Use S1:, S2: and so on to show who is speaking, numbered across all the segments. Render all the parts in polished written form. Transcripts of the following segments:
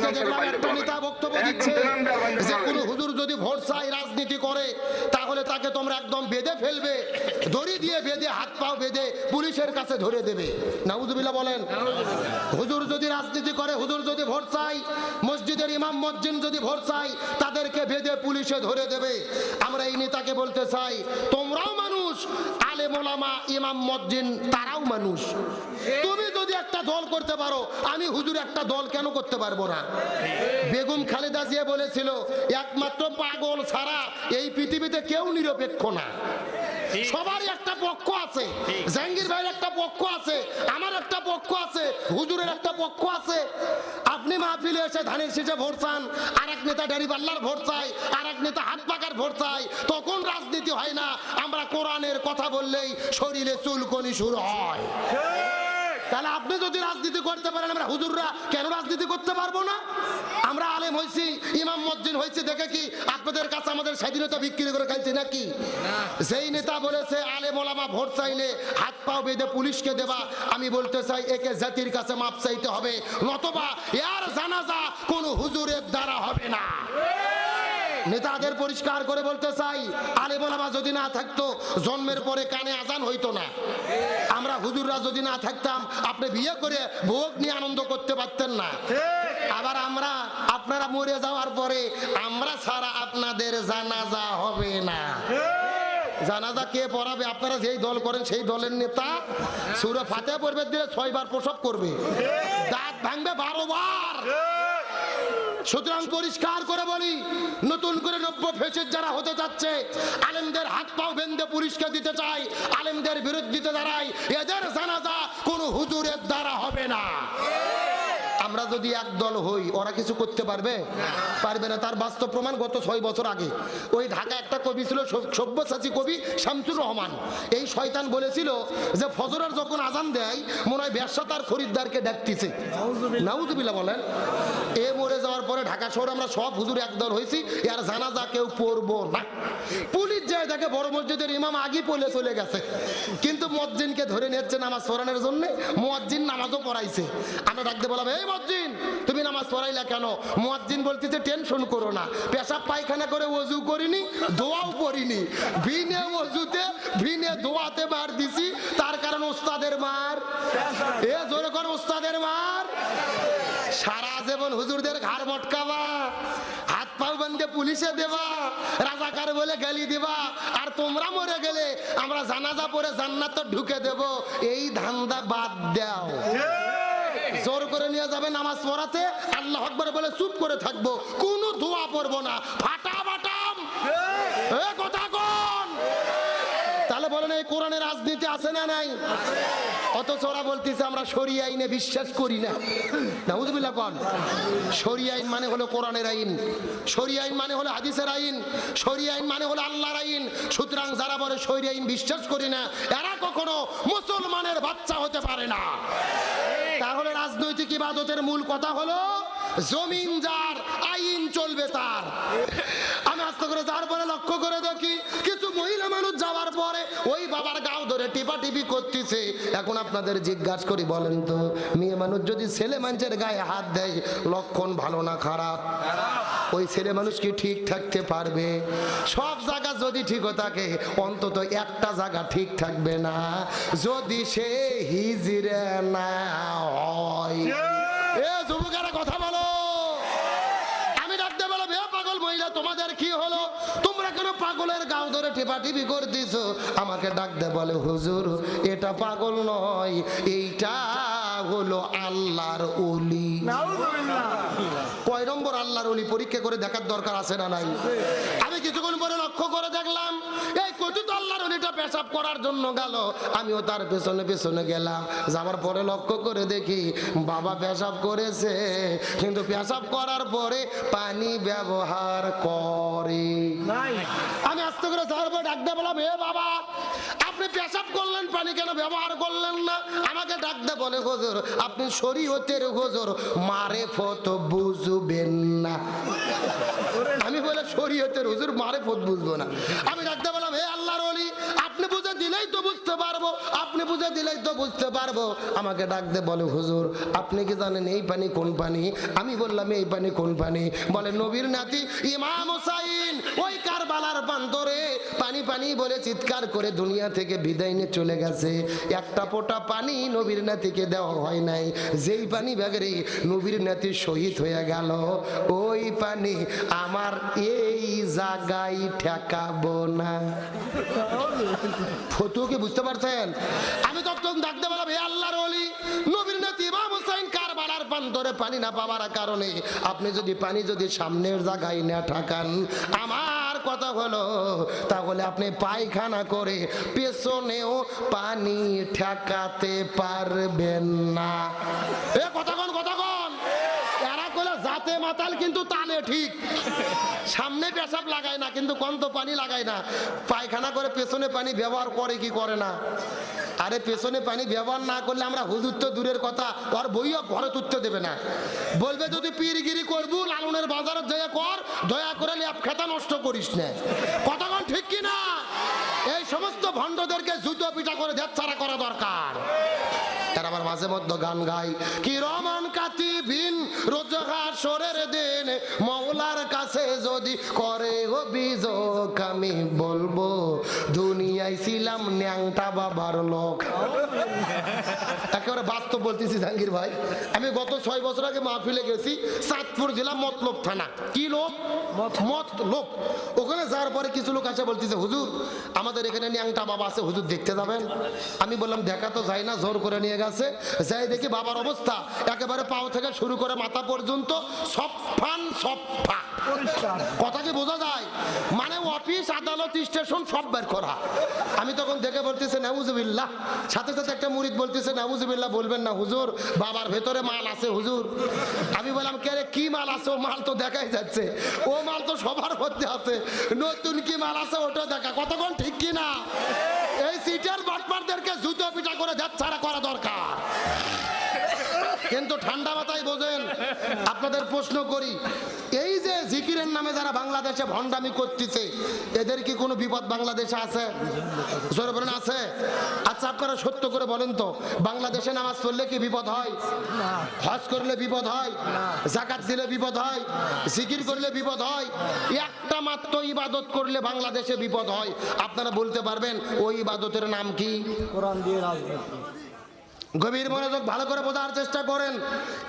S1: আজকে দেখলাম একটা নেতা বক্তব্য দিচ্ছে যে কোন হুজুর যদি ভোট চাই রাজনীতি করে তাহলে তাকে তোমরা একদম বেঁধে ফেলবে, দড়ি দিয়ে বেঁধে হাত পাও বেঁধে পুলিশের কাছে ধরে দেবে। নাউজুবিল্লাহ বলেন। হুজুর যদি রাজনীতি করে, হুজুর যদি ভোট চাই, মসজিদের ইমাম মুয়াজ্জিন যদি ভোট চাই, তাদেরকে বেঁধে পুলিশে ধরে দেবে। আমরা এই নেতাকে বলতে চাই, তোমরাও মানুষ, আলেম ওলামা ইমাম মুয়াজ্জিন তারাও মানুষ। তুমি যদি একটা দল করতে পারো, আমি হুজুর একটা দল কেন করতে পারবো না? বেগম খালেদা জিয়া বলেছিল, একমাত্র পাগল ছাড়া এই পৃথিবীতে কেউ নিরপেক্ষ না। সবারই একটা পক্ষ আছে, জাহাঙ্গীর ভাইয়ের একটা পক্ষ আছে, আমার একটা পক্ষ আছে, হুজুরের একটা পক্ষ আছে। আপনি মাহফিলে এসে ধানের শীষে ভোট চান, আর এক নেতা ডারিপাল্লার ভোট চাই, আর এক নেতা হাত পাকার ভোট চাই, তখন রাজনীতি হয় না। আমরা কোরআনের কথা বললেই শরীরে চুলকনি শুরু হয়। তাহলে আপনি যদি রাজনীতি করতে পারেন, আমরা হুজুররা কেন রাজনীতি করতে পারবো না? আমরা আলেম হয়েছি, ইমাম মুয়াজ্জিন হয়েছি দেখে কি আপনাদের কাছে আমাদের স্বাধীনতা বিক্রি করে খাইছি নাকি? যেই নেতা বলেছে আলেম ওলামা ভোট চাইলে হাত পাও বেঁধে পুলিশকে দেবা, আমি বলতে চাই একে জাতির কাছে মাপ চাইতে হবে, নতবা এর জানাজা কোন হুজুরের দ্বারা হবে না। নেতাদের পরিষ্কার করে বলতে চাই, আলেম ওলামা যদি না থাকতো জন্মের পরে কানে আজান হইতো না। আমরা হুজুররা যদি না থাকতাম আপনি বিয়ে করে ভোগ নিয়ে আনন্দ করতে পারতেন না। আবার আপনারা মরে যাওয়ার পরে আমরা ছাড়া আপনাদের জানাজা হবে না। জানাজা কে পড়াবে? আপনারা যেই দল করেন সেই দলের নেতা সূরা ফাতিহা পড়বে দিলে 6 বার প্রসব করবে, দাঁত ভাঙবে 12 বার। সুতরাং পরিষ্কার করে বলি, নতুন করে নব্য ফেসিস্ট যারা হতে যাচ্ছে, আলেমদের হাত পাও বেঁধে পুলিশকে দিতে চাই, আলেমদের বিরুদ্ধে দাঁড়াই, এদের জানাজা কোন হুজুরের দ্বারা হবে না। আমরা যদি এক দল হই, ওরা কিছু করতে পারবে? পারবে না। তার বাস্তব প্রমাণ গত 6 বছর আগে ওই ঢাকা একটা কবি ছিল, সব্যসাচী কবি শামসুর রহমান। এই শয়তান বলেছিল যে ফজরের যখন আজান দেয় মনে হয় ব্যবসা তার খরিদ্দারকে ডাকতেছে। নাউজুবিল্লাহ বলেন। এ মরে যাওয়ার পরে ঢাকা শহরে আমরা সব হুজুর একদল হয়েছি, এর জানাজা কেউ পড়বো না। পুলিশ যায় দেখে বড় মসজিদের ইমাম আগে পড়ে চলে গেছে, কিন্তু মুয়াজ্জিনকে ধরে নিচ্ছে নামাজ পড়ানোর জন্য। মুয়াজ্জিন নামাজও পড়াইছে। আমরা ডাকতে বললাম, এই মুয়াজ্জিন তুমি নামাজ পড়াইলা কেন? মুয়াজ্জিন বলতেছে, টেনশন করো না, পেশাব পায়খানা করে ওযু করিনি, দোয়াও পড়িনি, ভিনে ওযুতে ভিনে দোয়াতে মার দিছি, তার কারণ ওস্তাদের মার। এ জোরে কর, ওস্তাদের মার। সারা জীবন হুজুরদের ঘাড় মটকাবা, হাত পাও বান্ধে পুলিশে দেবা, রাজাকার বলে গালি দিবা, আর তোমরা মরে গেলে আমরা জানাজা পড়ে জান্নাতে ঢুকে দেব। এই ধান্দা বাদ দাও। জোর করে নিয়ে যাবে নামাজ পড়াতে, আল্লাহু আকবার বলে চুপ করে থাকবো, কোনো দোয়া পড়বো না, ফাটাবাটাম। এ কথা কোন? তাহলে বলেন এই কোরআনের রাজনীতি আছে না নাই? অথচ ওরা বলতেছে আমরা শরিয়া আইনে বিশ্বাস করি না। নাউজুবিল্লাহ কোন? শরিয়া আইন মানে হলো কোরআনের আইন, শরিয়া আইন মানে হলো হাদিসের আইন, শরিয়া আইন মানে হলো আল্লাহর আইন। সুতরাং যারা বলে শরিয়া আইন বিশ্বাস করি না, এরা কখনো মুসলমানের বাচ্চা হতে পারে না। তাহলে রাজনৈতিক ইবাদতের মূল কথা হলো জমিন যার, আইন চলবে তার। আমি আস্তে করে যাওয়ার পরে লক্ষ্য করে দেখি কিছু মহিলা মানুষ যাওয়ার পরে ওই বাবার গাও ধরে টিপাটিপি করতেছে। এখন আপনাদের জিজ্ঞাসা করি, বলেন তো মেয়ে মানুষ যদি ছেলে মানুষের গায়ে হাত দেয়, লক্ষণ ভালো না খারাপ? ওই ছেলে মানুষ কি ঠিক থাকতে পারবে? সব জায়গা যদি ঠিক থাকে, অন্তত একটা জায়গা ঠিক থাকবে না, যদি সে হিজড়ে না হয়। এ যুবকেরা কথা বলো। আমি ডাকতে বললাম, হে পাগল মহিলা, তোমাদের কি হলো? তোমরা কেন পাগলের গাও ধরে টিপাটিপি করতেছো? আমাকে ডাকতে বলে, হুজুর এটা পাগল নয়, এইটা হলো আল্লাহর ওলি। কয় নম্বর আল্লাহর ওলি পরীক্ষা করে দেখার দরকার আছে না নাই? আমি কিছুক্ষণ পরে লক্ষ্য করে দেখলাম এই কত আল্লাহর ওলিটা পেশাব করার জন্য গেল, আমিও তার পেছনে পেছনে গেলাম। যাওয়ার পরে লক্ষ্য করে দেখি বাবা পেশাব করেছে, কিন্তু পেশাব করার পরে পানি ব্যবহার করে। আমি আস্তে করে যাওয়ার পরে ডাকতে বললাম, হে বাবা, আপনি পেশাব করলেন, পানি কেন ব্যবহার করলেন না? আমাকে ডাকতে বলে হুজুর আপনি শরীয়তের হুজুর, মারেফত বুঝবেন না। আমি বলে শরীয়তের হুজুর, মারেফত বুঝবো না? আমি ডাকতে বললাম হে আল্লাহর ওলি, আপনি বুঝে দিলেই তো বুঝতে পারবো, আপনি বুঝে দিলেই তো বুঝতে পারবো। আমাকে ডাকতে বলে হুজুর আপনি কি জানেন এই পানি কোন পানি? আমি বললাম এই পানি কোন পানি? বলে নবীর নাতি ইমাম হুসাইন ওই কারবালার প্রান্তরে পানি পানি বলে চিৎকার করে দুনিয়া থেকে বিদায় নিয়ে চলে গেছে। একটা ফোঁটা পানি নবীর নাতিকে দেওয়া হয় নাই। যেই পানি ব্যাগরে নবীর নাতি শহীদ হয়ে গেল, ওই পানি আমার এই জায়গায় ঠেকাবো না। ফতুকে বুঝতে পারছেন? আমি তখন ডাকতে বললাম হে আল্লাহর ওলি, নবীর নাতি ইমাম হুসাইন কারবালার প্রান্তরে পানি না পাওয়ার কারণে আপনি যদি পানি যদি সামনের জায়গায় না ঠাকান, আমার কথা হলো তাহলে আপনি পায়খানা করে পেছনেও পানি ঠেকাতে পারবেন না। এ কথাগণ কথাগণ, এরা কলে জাতে মাতাল কিন্তু তালে ঠিক। সামনে পেশাব লাগায় না কিন্তু কন্ত পানি লাগায় না, পায়খানা করে পেছনে পানি ব্যবহার করে কি করে না? আরে পেছনে পানি ব্যবহার না করলে আমরা হুজুর তো দূরের কথা, ওর বইও ঘরে তুলতে দেবে না। বলবে যদি পীরগিরি করবো লালনের বাজারে যেয়ে কর, দয়া করে ল্যাপ খেতা নষ্ট করিস না। কতক্ষণ ঠিক কিনা? এই সমস্ত ভণ্ডদেরকে জুতো পিটা করে দেড়ছাড়া করা দরকার। তার আবার মাঝে মধ্যে গান গাই, কি রমান কাতিবিন রোজগার সরের দিন মওলার কাছে যদি করে অভিযোগ, আমি বলবো দুনিয়ায় ছিলাম ন্যাংটা বাবার লোক। একেবারে বাস্তব বলতেছি জাহাঙ্গীর ভাই। আমি গত 6 বছর আগে মাহফিলে গেছি, চাঁদপুর জেলা মতলব থানা। কি লোক? মতলব। ওখানে যাওয়ার পরে কিছু লোক আসে বলতেছে হুজুর আমাদের এখানে ন্যাংটা বাবা আছে, হুজুর দেখতে যাবেন? আমি বললাম দেখা তো যায় না, জোর করে নিয়ে গেছে। যাই দেখি বাবার অবস্থা একেবারে পাও থেকে শুরু করে মাথা পর্যন্ত সফান সফা। কথা কি বোঝা যায়? মানে অফিস আদালত স্টেশন সব বের করা। আমি তখন দেখে বলতেছে নাউজুবিল্লাহ, সাথে সাথে একটা মুরিদ বলতেছে নাউজুবিল্লাহ বলবেন না হুজুর, বাবার ভেতরে মাল আছে হুজুর। আমি বললাম কে রে কি মাল আছে? ও মাল তো দেখাই যাচ্ছে, ও মাল তো সবার মধ্যে আছে, নতুন কি মাল আছে ওটা দেখা। কতক্ষণ ঠিক কিনা? এই সিটার বাটপারদেরকে জুতো পিটা করে দেড়ছাড়া করা দরকার। কিন্তু ঠান্ডা মাথায় বোঝেন। আপনাদের প্রশ্ন করি, এই যে জিকিরের নামে যারা বাংলাদেশে ভণ্ডামি করতেছে, এদের কি কোনো বিপদ বাংলাদেশে আছে? জোরে বলেন আছে? আচ্ছা আপনারা সত্য করে বলেন তো, বাংলাদেশে নামাজ পড়লে কি বিপদ হয়? হজ করলে বিপদ হয়? যাকাত দিলে বিপদ হয়? জিকির করলে বিপদ হয়? একটা মাত্র ইবাদত করলে বাংলাদেশে বিপদ হয়। আপনারা বলতে পারবেন ওই ইবাদতের নাম কি?
S2: কোরআন দিয়ে রাজনীতি।
S1: গভীর মনোযোগ ভালো করে বোঝার চেষ্টা করেন।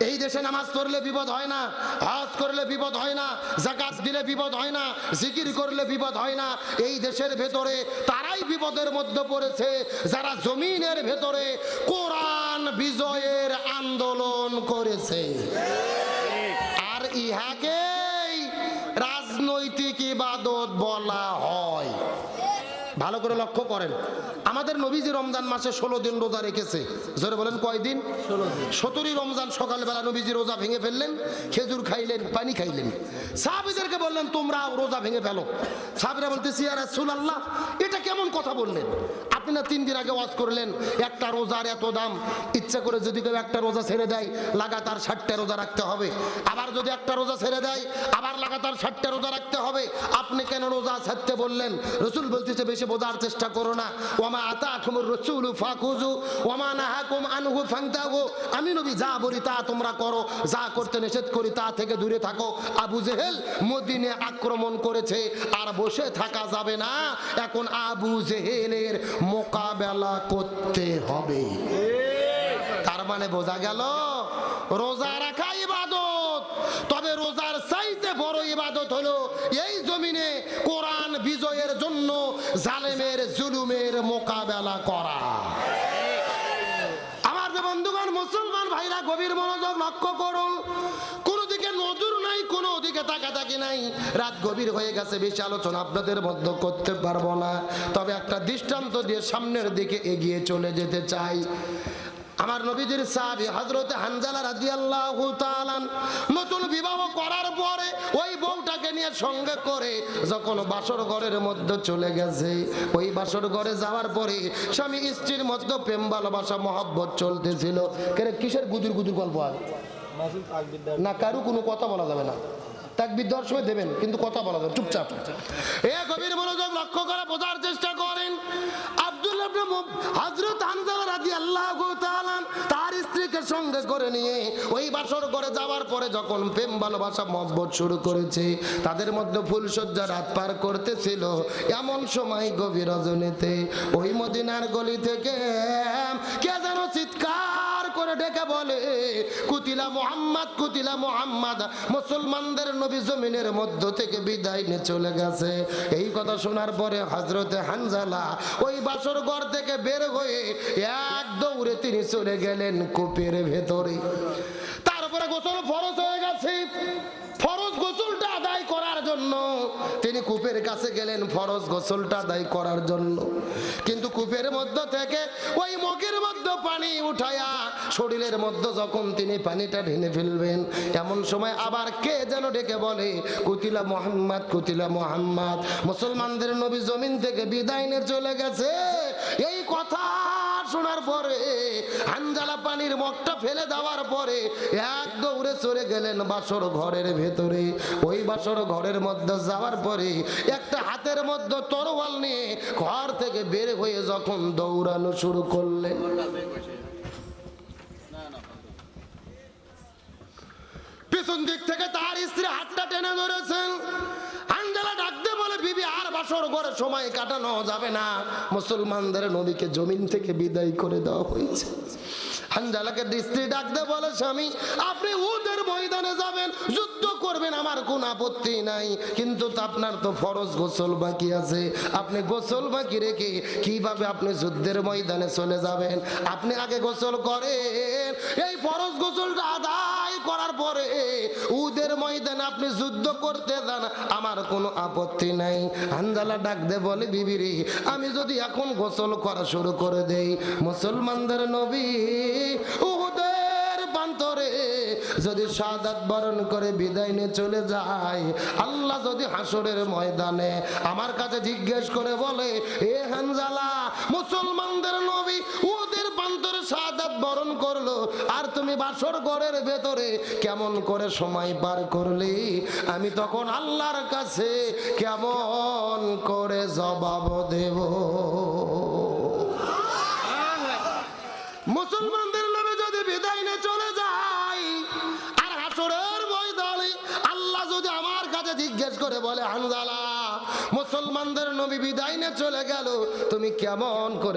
S1: এই দেশে নামাজ পড়লে বিপদ হয় না, হজ করলে বিপদ হয় না, যাকাত দিলে বিপদ হয় না, জিকির করলে বিপদ হয় না। এই দেশের ভেতরে তারাই বিপদের মধ্যে পড়েছে যারা জমিনের ভেতরে কোরআন বিজয়ের আন্দোলন করেছে। আর ইহাকেই রাজনৈতিক ইবাদত বলা হয়। ভালো করে লক্ষ্য করেন, আমাদের নবীজি রমজান মাসে 16 দিন রোজা রেখেছে। জোরে বলেন কয় দিন? 17ই রমজান সকালবেলা নবীজি রোজা ভেঙে ফেললেন, খেজুর খাইলেন, পানি খাইলেন। সাহাবীদেরকে বললেন তোমরা রোজা ভেঙে ফেলো। সাহাবীরা বলতেছে ইয়া রাসূলুল্লাহ এটা কেমন কথা বললেন? আপনি না 3 দিন আগে ওয়াজ করলেন একটা রোজার এত দাম, ইচ্ছা করে যদি কেউ একটা রোজা ছেড়ে দেয় লাগাতার 60টা রোজা রাখতে হবে, আবার যদি একটা রোজা ছেড়ে দেয় আবার লাগাতার 60টা রোজা রাখতে হবে। আপনি কেন রোজা ছাড়তে বললেন? রাসূল বলতেছে বেশি বোঝার চেষ্টা করো না। ওয়ামা আতাকুমুর রাসূলু ফাকুযু ওয়ামা নাহাকুম আনহু ফান্তাহু। আমি নবী যা বলি তা তোমরা করো, যা করতে নিষেধ করি তা থেকে দূরে থাকো। আবু জেহেল মদিনে আক্রমণ করেছে, আর বসে থাকা যাবে না। এখন আবু জেহেলের মোকাবেলা করতে হবে। তার মানে বোঝা গেল রোজা রাখা ইবাদত, তবে রোজার চাইতে বড় ইবাদত হলো এই জমিনে কোরআন বিজয়ের জন্য জালেমের জুলুমের মোকাবেলা করা। আমার বন্ধুগণ মুসলমান ভাইরা গভীর মনোযোগ লক্ষ্য করুন। কোন দিকে নজর নাই, কোন দিকে তাকাতাকি নাই। রাত গভীর হয়ে গেছে, বেশি আলোচনা আপনাদের মধ্যে করতে পারবো না। তবে একটা দৃষ্টান্ত দিয়ে সামনের দিকে এগিয়ে চলে যেতে চাই। আমার নবীজির সাহাবী হযরত হানজালা রাদিয়াল্লাহু তাআলা নতুন বিবাহ করার পরে ওই বউটাকে নিয়ে সঙ্গে করে যখন বাসর ঘরের মধ্যে চলে গেছে, ওই বাসর ঘরে যাওয়ার পরে স্বামী স্ত্রীর মধ্যে প্রেম ভালোবাসা মহব্বত চলতেছিল। কিসের গুদুর গুদুর গল্প হয় না, কারু কোনো কথা বলা যাবে না। তাকবীর দেওয়ার সময় দেবেন, কিন্তু কথা বলা যাবে চুপচাপ। এ গভীর মনোযোগ লক্ষ্য করে বোঝার চেষ্টা করেন। আব্দুল্লাহ ইবনে হযরত হানজালা রাদিয়াল্লাহু তাআলা তার স্ত্রীকে সঙ্গে করে নিয়ে ওই বাসর ঘরে যাওয়ার পরে যখন প্রেম ভালোবাসা মহব্বত শুরু করেছে, তাদের মধ্যে ফুলসজ্জা রাত পার করতেছিল। এমন সময় গভীর রজনীতে ওই মদিনার গলি থেকে কে যেন চিৎকার করে ডেকে বলে, কুতিলা মুহাম্মদ, কুতিলা মুহাম্মদ, মুসলমানদের নবী জমিনের মধ্য থেকে বিদায় নিয়ে চলে গেছে। এই কথা শোনার পরে হযরতে হানজালা ওই বাসর ঘর থেকে বের হয়ে এক দৌড়ে তিনি চলে গেলেন কূপের ভেতরে। তারপরে গোসল ফরজ হয়ে গেছে, ফরজ গোসলটা আদায় করার জন্য তিনি কূপের কাছে গেলেন ফরজ গোসলটা আদায় করার জন্য। কিন্তু কূপের মধ্য থেকে ওই মগের মধ্যে পানি উঠায়া শরীরের মধ্যে যখন তিনি পানিটা ঢেলে ফেলবেন, এমন সময় আবার কে যেন ডেকে বলে, কুতিলা মুহাম্মদ, কুতিলা মুহাম্মদ, মুসলমানদের নবী জমিন থেকে বিদায় নিয়ে চলে গেছে। এই কথা শোনার পরে হানজালা পানির মগটা ফেলে দেওয়ার পরে এক দৌড়ে চলে গেলেন বাসর ঘরের ভেতরে। ওই বাসর ঘরের মধ্যে যাওয়ার পরে একটা হাতের মধ্যে তরোয়াল নিয়ে ঘর থেকে বের হয়ে যখন দৌড়ানো শুরু করলেন, পিছন দিক থেকে তার স্ত্রী হাতটা টেনে ধরেছেন। হানজালা ডাকতে বলে, বিবি আর বাসর ঘরে সময় কাটানো যাবে না, মুসলমানদের নবীকে জমিন থেকে বিদায় করে দেওয়া হয়েছে। হানজালাকে স্ত্রী ডাকতে বলে, স্বামী আপনি উহুদের ময়দানে যাবেন, যুদ্ধ করবেন, আমার কোনো আপত্তি নাই, কিন্তু আপনার তো ফরজ গোসল বাকি আছে। আপনি গোসল বাকি রেখে কিভাবে আপনি যুদ্ধের ময়দানে চলে যাবেন? আপনি আগে গোসল করেন, এই ফরজ গোসলটা আদায় করার পরে উহুদের ময়দানে আপনি যুদ্ধ করতে যান, আমার কোনো আপত্তি নাই। হানজালা ডাক দে বলে, বিবি রে, আমি যদি এখন গোসল করা শুরু করে দেই, মুসলমানদের নবী উহুদের প্রান্তরে যদি শাহাদাত বরণ করে বিদায় নিয়ে চলে যায়, আল্লাহ যদি হাসরের ময়দানে আমার কাছে জিজ্ঞেস করে বলে, এ হানজালা, মুসলমানদের নবী উহুদের প্রান্তরে শাহাদাত বরণ করলো, আর তুমি বাসর ঘরের ভেতরে কেমন করে সময় পার করলি, আমি তখন আল্লাহর কাছে কেমন করে জবাব দেব? মুসলমানদের নবী যদি বিদায় নিয়ে চলে যায় আর হাসরের ময়দানে আল্লাহ যদি আমার কাছে জিজ্ঞেস করে বলে, হানজালা, মুসলমানদের নবী বিদায় নিয়ে চলে গেল, তুমি কেমন করে